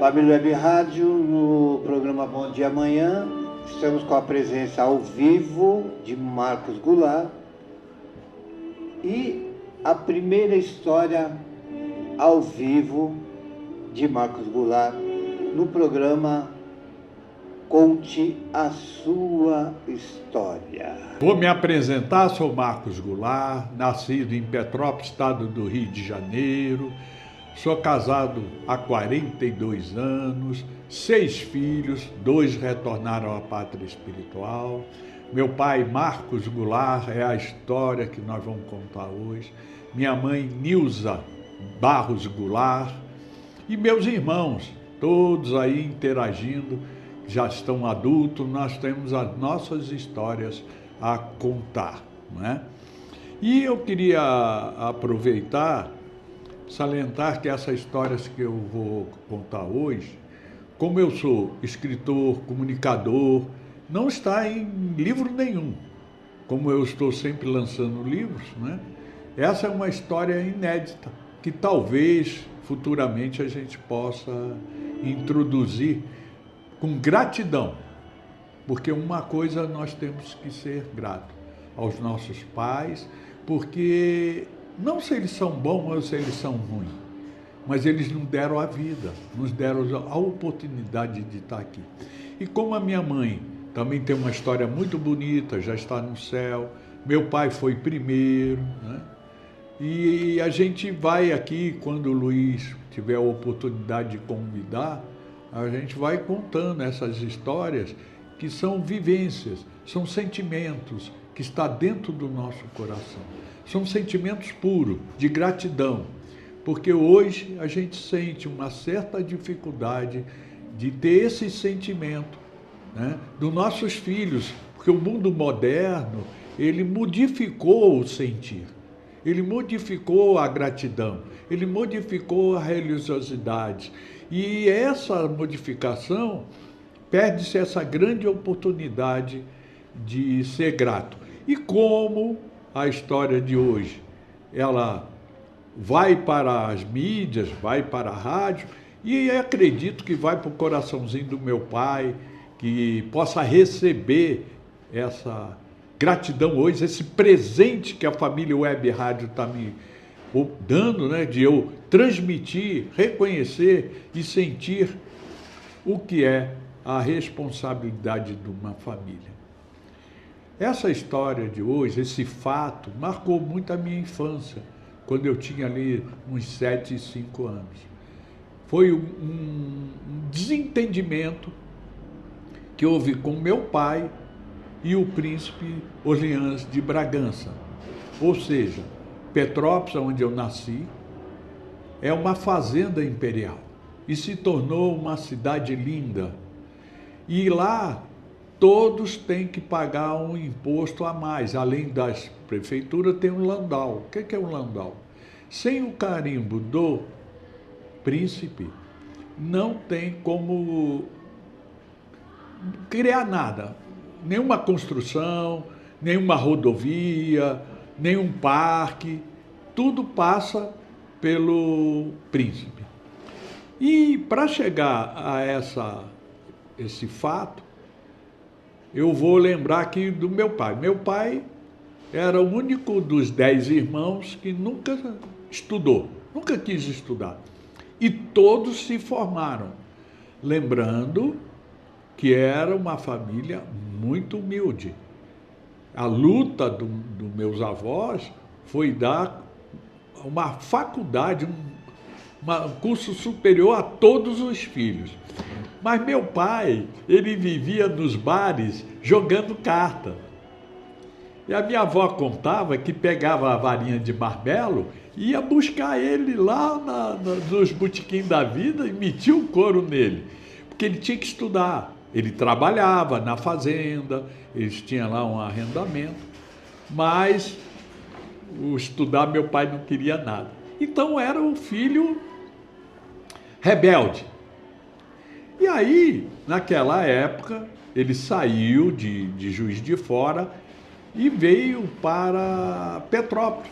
Família Web Rádio, no programa Bom Dia Amanhã, estamos com a presença ao vivo de Marcos Goulart e a primeira história ao vivo de Marcos Goulart no programa Conte a Sua História. Vou me apresentar, sou Marcos Goulart, nascido em Petrópolis, estado do Rio de Janeiro. Sou casado há 42 anos, 6 filhos, 2 retornaram à pátria espiritual. Meu pai, Marcos Goulart, é a história que nós vamos contar hoje. Minha mãe, Nilza Barros Goulart. E meus irmãos, todos aí interagindo, já estão adultos, nós temos as nossas histórias a contar, não é? E eu queria aproveitar, salientar que essas histórias que eu vou contar hoje, como eu sou escritor, comunicador, não está em livro nenhum, como eu estou sempre lançando livros, né? Essa é uma história inédita, que talvez futuramente a gente possa introduzir com gratidão, porque uma coisa nós temos que ser grato aos nossos pais, porque não se eles são bons ou se eles são ruins, mas eles nos deram a vida, nos deram a oportunidade de estar aqui. E como a minha mãe também tem uma história muito bonita, já está no céu, meu pai foi primeiro, né? E a gente vai aqui, quando o Luiz tiver a oportunidade de convidar, a gente vai contando essas histórias que são vivências, são sentimentos que está dentro do nosso coração. São sentimentos puros, de gratidão, porque hoje a gente sente uma certa dificuldade de ter esse sentimento, né, dos nossos filhos, porque o mundo moderno, ele modificou o sentir, ele modificou a gratidão, ele modificou a religiosidade. E essa modificação, perde-se essa grande oportunidade de ser grato. E como a história de hoje, ela vai para as mídias, vai para a rádio, e acredito que vai para o coraçãozinho do meu pai, que possa receber essa gratidão hoje, esse presente que a família Web Rádio está me dando, né, de eu transmitir, reconhecer e sentir o que é a responsabilidade de uma família. Essa história de hoje, esse fato, marcou muito a minha infância, quando eu tinha ali uns 7, 5 anos. Foi um desentendimento que houve com meu pai e o príncipe Orleans de Bragança. Ou seja, Petrópolis, onde eu nasci, é uma fazenda imperial e se tornou uma cidade linda. E lá todos têm que pagar um imposto a mais, além das prefeituras tem um landau. O que é um landau? Sem o carimbo do príncipe, não tem como criar nada, nenhuma construção, nenhuma rodovia, nenhum parque, tudo passa pelo príncipe. E para chegar a esse fato, eu vou lembrar aqui do meu pai. Meu pai era o único dos 10 irmãos que nunca estudou, nunca quis estudar. E todos se formaram, lembrando que era uma família muito humilde. A luta dos meus avós foi dar uma faculdade, um curso superior a todos os filhos. Mas meu pai, ele vivia nos bares jogando carta. E a minha avó contava que pegava a varinha de marmelo e ia buscar ele lá nos botequins da vida e metia o couro nele, porque ele tinha que estudar. Ele trabalhava na fazenda, eles tinham lá um arrendamento, mas o estudar meu pai não queria nada. Então era um filho rebelde. E aí, naquela época, ele saiu de Juiz de Fora e veio para Petrópolis.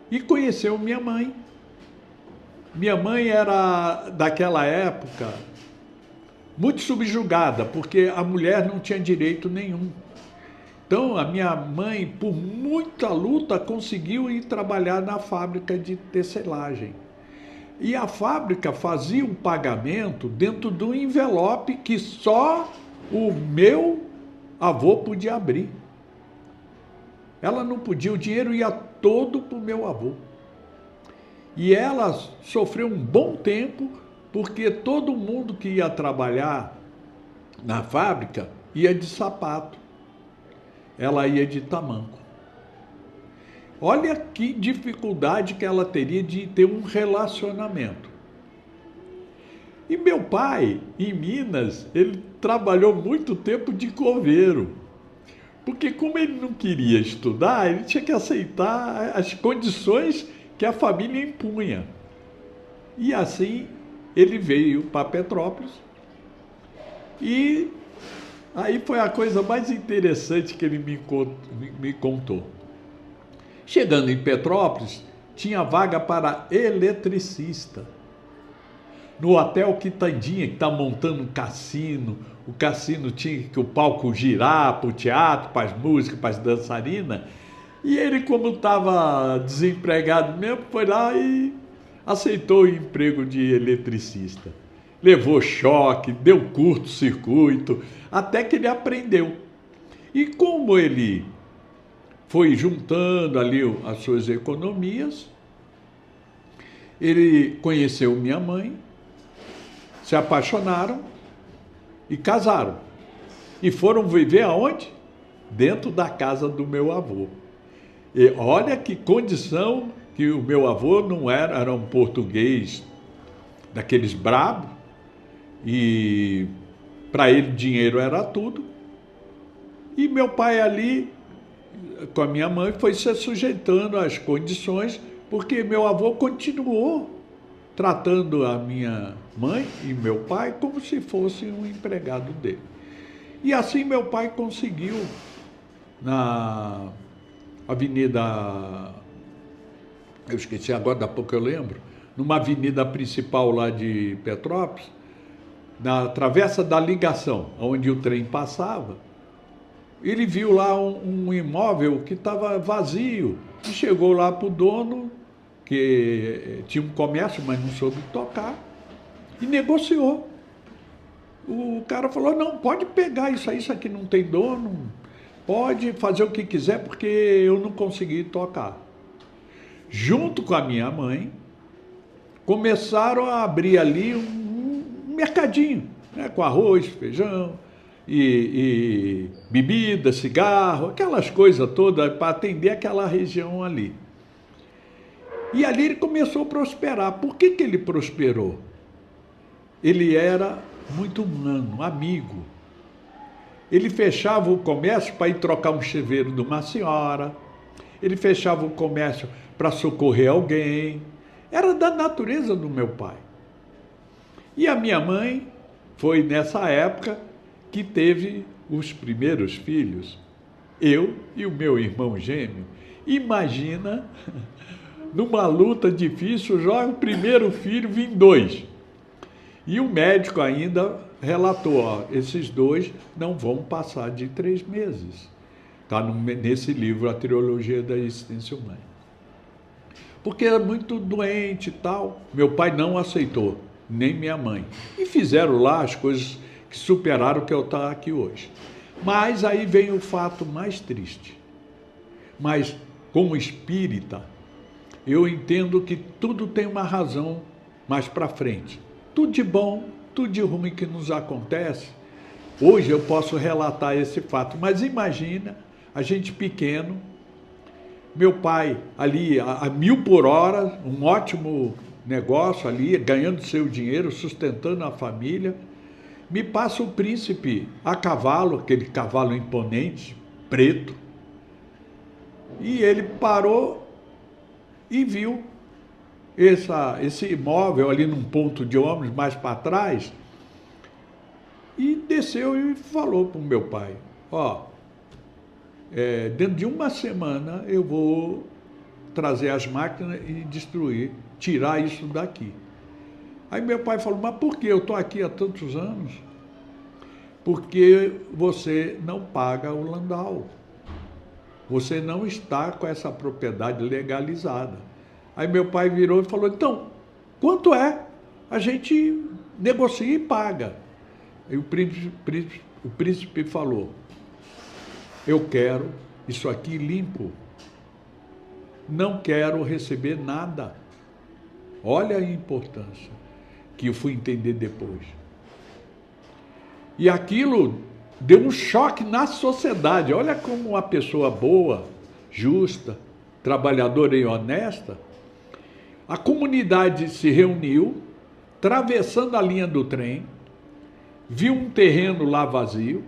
E conheceu minha mãe. Minha mãe era, daquela época, muito subjugada, porque a mulher não tinha direito nenhum. Então, a minha mãe, por muita luta, conseguiu ir trabalhar na fábrica de tecelagem. E a fábrica fazia um pagamento dentro do envelope que só o meu avô podia abrir. Ela não podia, o dinheiro ia todo para o meu avô. E ela sofreu um bom tempo, porque todo mundo que ia trabalhar na fábrica ia de sapato. Ela ia de tamanco. Olha que dificuldade que ela teria de ter um relacionamento. E meu pai, em Minas, ele trabalhou muito tempo de coveiro. Porque como ele não queria estudar, ele tinha que aceitar as condições que a família impunha. E assim ele veio para Petrópolis. E aí foi a coisa mais interessante que ele me contou. Chegando em Petrópolis, tinha vaga para eletricista. No Hotel Quitandinha, que está montando um cassino. O cassino tinha que o palco girar para o teatro, para as músicas, para as dançarinas. E ele, como estava desempregado mesmo, foi lá e aceitou o emprego de eletricista. Levou choque, deu curto-circuito, até que ele aprendeu. E como ele foi juntando ali as suas economias, ele conheceu minha mãe, se apaixonaram e casaram. E foram viver aonde? Dentro da casa do meu avô. E olha que condição que o meu avô não era um português daqueles brabos, e para ele dinheiro era tudo. E meu pai ali, com a minha mãe, foi se sujeitando às condições, porque meu avô continuou tratando a minha mãe e meu pai como se fosse um empregado dele. E assim meu pai conseguiu, na avenida, eu esqueci agora, da pouco eu lembro, numa avenida principal lá de Petrópolis, na Travessa da Ligação, onde o trem passava, ele viu lá um imóvel que estava vazio e chegou lá para o dono, que tinha um comércio, mas não soube tocar, e negociou. O cara falou, não, pode pegar isso aí, isso aqui não tem dono, pode fazer o que quiser, porque eu não consegui tocar. Junto com a minha mãe, começaram a abrir ali um mercadinho, né, com arroz, feijão, e bebida, cigarro, aquelas coisas todas para atender aquela região ali. E ali ele começou a prosperar. Por que ele prosperou? Ele era muito humano, amigo. Ele fechava o comércio para ir trocar um chuveiro de uma senhora, ele fechava o comércio para socorrer alguém. Era da natureza do meu pai. E a minha mãe foi nessa época que teve os primeiros filhos, eu e o meu irmão gêmeo. Imagina, numa luta difícil, já o primeiro filho vim 2. E o médico ainda relatou, ó, esses 2 não vão passar de 3 meses. Está nesse livro, A Trilogia da Existência Humana. Porque era muito doente e tal. Meu pai não aceitou, nem minha mãe. E fizeram lá as coisas que superaram o que eu estou aqui hoje. Mas aí vem o fato mais triste. Mas, como espírita, eu entendo que tudo tem uma razão mais para frente. Tudo de bom, tudo de ruim que nos acontece. Hoje eu posso relatar esse fato, mas imagina a gente pequeno, meu pai ali a 1000 por hora, um ótimo negócio ali, ganhando seu dinheiro, sustentando a família. Me passa o príncipe a cavalo, aquele cavalo imponente, preto. E ele parou e viu esse imóvel ali num ponto de ônibus mais para trás, e desceu e falou para o meu pai, ó, dentro de uma semana eu vou trazer as máquinas e destruir, tirar isso daqui. Aí meu pai falou, mas por que eu estou aqui há tantos anos? Porque você não paga o Landau. Você não está com essa propriedade legalizada. Aí meu pai virou e falou, então, quanto é? A gente negocia e paga. Aí o príncipe falou, eu quero isso aqui limpo. Não quero receber nada. Olha a importância que eu fui entender depois. E aquilo deu um choque na sociedade. Olha como uma pessoa boa, justa, trabalhadora e honesta, a comunidade se reuniu, atravessando a linha do trem, viu um terreno lá vazio,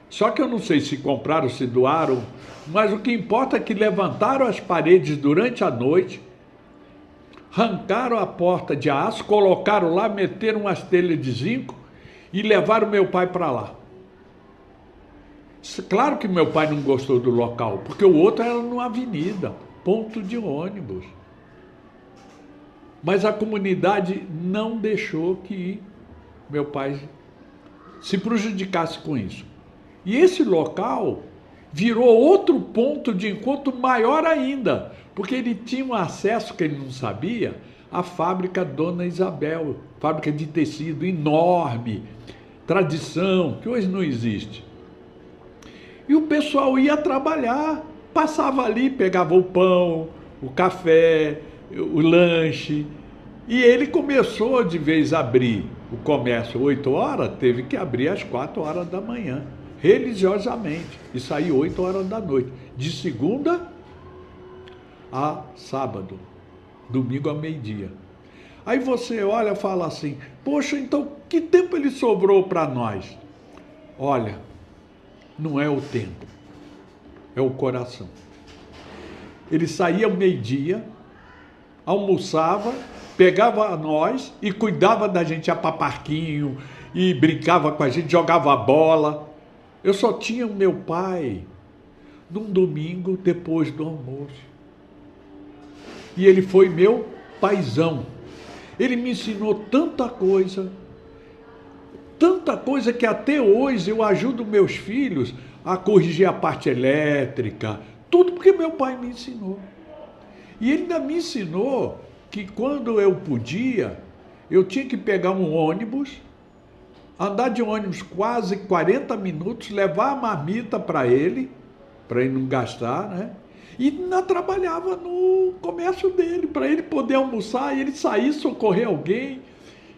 só que eu não sei se compraram, se doaram, mas o que importa é que levantaram as paredes durante a noite, arrancaram a porta de aço, colocaram lá, meteram umas telhas de zinco e levaram meu pai para lá. Claro que meu pai não gostou do local, porque o outro era numa avenida, ponto de ônibus. Mas a comunidade não deixou que meu pai se prejudicasse com isso. E esse local virou outro ponto de encontro maior ainda, porque ele tinha um acesso que ele não sabia à fábrica Dona Isabel, fábrica de tecido enorme, tradição, que hoje não existe. E o pessoal ia trabalhar, passava ali, pegava o pão, o café, o lanche, e ele começou de vez a abrir o comércio 8 horas, teve que abrir às 4 horas da manhã, religiosamente, e sair 8 horas da noite, de segunda a sábado, domingo a meio-dia. Aí você olha e fala assim, poxa, então que tempo ele sobrou para nós? Olha, não é o tempo, é o coração. Ele saía ao meio-dia, almoçava, pegava nós e cuidava da gente, ia para parquinho, e brincava com a gente, jogava bola. Eu só tinha o meu pai num domingo depois do almoço. E ele foi meu paizão. Ele me ensinou tanta coisa que até hoje eu ajudo meus filhos a corrigir a parte elétrica, tudo porque meu pai me ensinou. E ele ainda me ensinou que quando eu podia, eu tinha que pegar um ônibus, andar de ônibus quase 40 minutos, levar a marmita para ele não gastar, né? E ainda trabalhava no comércio dele, para ele poder almoçar e ele sair, socorrer alguém.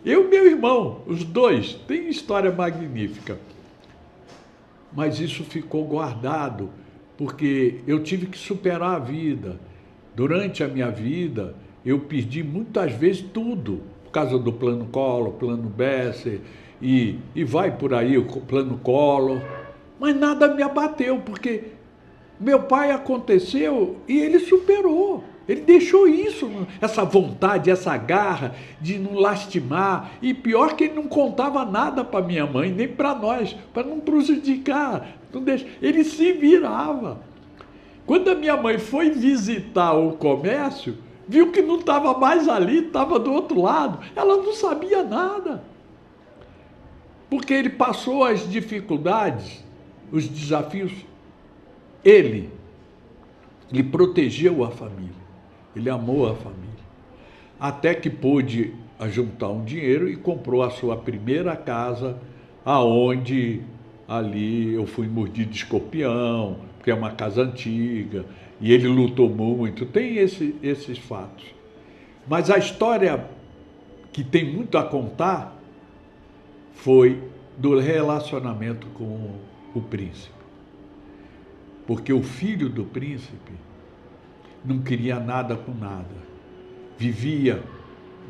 Eu e meu irmão, os dois, tem história magnífica. Mas isso ficou guardado, porque eu tive que superar a vida. Durante a minha vida, eu perdi muitas vezes tudo, por causa do plano Collor, plano Besser, e vai por aí o plano Collor. Mas nada me abateu, porque meu pai aconteceu e ele superou. Ele deixou isso, essa vontade, essa garra de não lastimar. E pior que ele não contava nada para minha mãe, nem para nós, para não prejudicar. Ele se virava. Quando a minha mãe foi visitar o comércio, viu que não estava mais ali, estava do outro lado. Ela não sabia nada. Porque ele passou as dificuldades, os desafios. Ele protegeu a família. Ele amou a família, até que pôde ajuntar um dinheiro e comprou a sua primeira casa, aonde ali eu fui mordido de escorpião, porque é uma casa antiga, e ele lutou muito, tem esses fatos. Mas a história que tem muito a contar foi do relacionamento com o príncipe. Porque o filho do príncipe não queria nada com nada. Vivia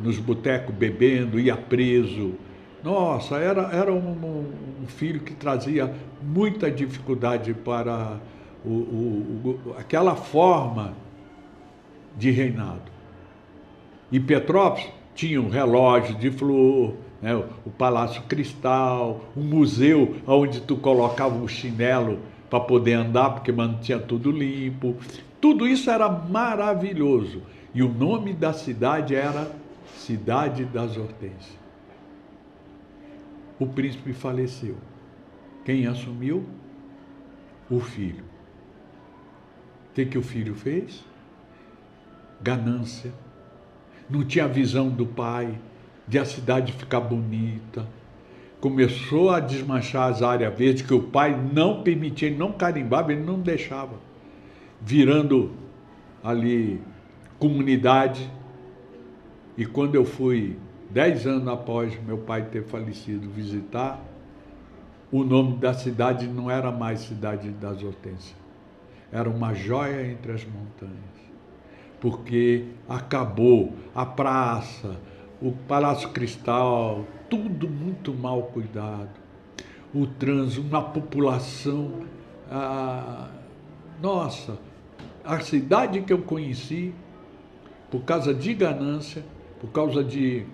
nos botecos bebendo, ia preso. Nossa, era um filho que trazia muita dificuldade para aquela forma de reinado. E Petrópolis tinha um relógio de flor, né, o Palácio Cristal, um museu onde tu colocava um chinelo para poder andar, porque mantinha tudo limpo. Tudo isso era maravilhoso. E o nome da cidade era Cidade das Hortênsias. O príncipe faleceu. Quem assumiu? O filho. O que o filho fez? Ganância. Não tinha visão do pai de a cidade ficar bonita. Começou a desmanchar as áreas verdes que o pai não permitia, ele não carimbava, ele não deixava. Virando ali comunidade. E quando eu fui, 10 anos após meu pai ter falecido, visitar, o nome da cidade não era mais Cidade das Hortênsias. Era uma joia entre as montanhas. Porque acabou a praça, o Palácio Cristal, tudo muito mal cuidado. O trânsito, uma população... nossa, a cidade que eu conheci, por causa de ganância, por causa de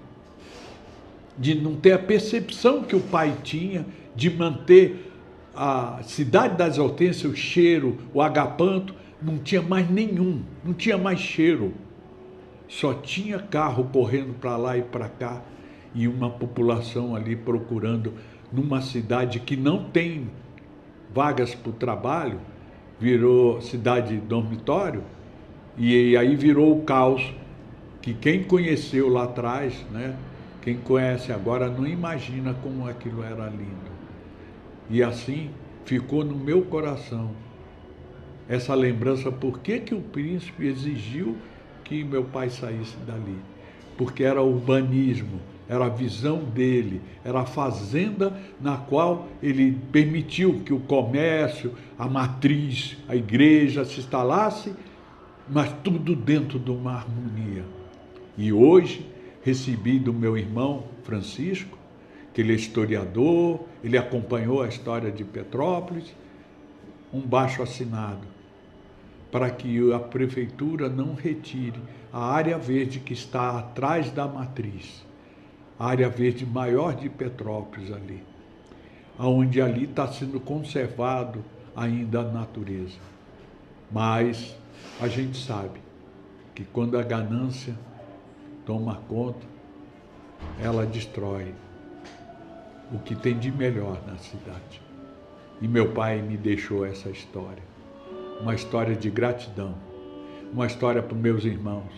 não ter a percepção que o pai tinha de manter a Cidade das Hortênsias, o cheiro, o agapanto, não tinha mais nenhum, não tinha mais cheiro. Só tinha carro correndo para lá e para cá e uma população ali procurando numa cidade que não tem vagas para o trabalho, virou cidade dormitório, e aí virou o caos que quem conheceu lá atrás, né, quem conhece agora não imagina como aquilo era lindo. E assim ficou no meu coração essa lembrança, por que o príncipe exigiu que meu pai saísse dali. Porque era urbanismo, era a visão dele, era a fazenda na qual ele permitiu que o comércio, a matriz, a igreja se instalasse, mas tudo dentro de uma harmonia. E hoje recebi do meu irmão Francisco, que ele é historiador, ele acompanhou a história de Petrópolis, um baixo-assinado, para que a prefeitura não retire a área verde que está atrás da matriz, a área verde maior de Petrópolis ali, onde ali está sendo conservado ainda a natureza. Mas a gente sabe que quando a ganância toma conta, ela destrói o que tem de melhor na cidade. E meu pai me deixou essa história, uma história de gratidão, uma história para os meus irmãos,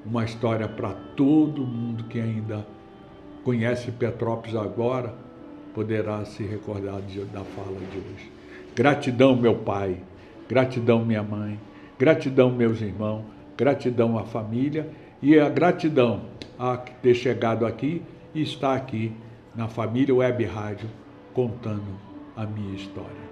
uma história para todo mundo que ainda conhece Petrópolis agora, poderá se recordar da fala de hoje. Gratidão, meu pai, gratidão, minha mãe, gratidão, meus irmãos, gratidão à família e a gratidão a ter chegado aqui e estar aqui na Família Web Rádio contando a minha história.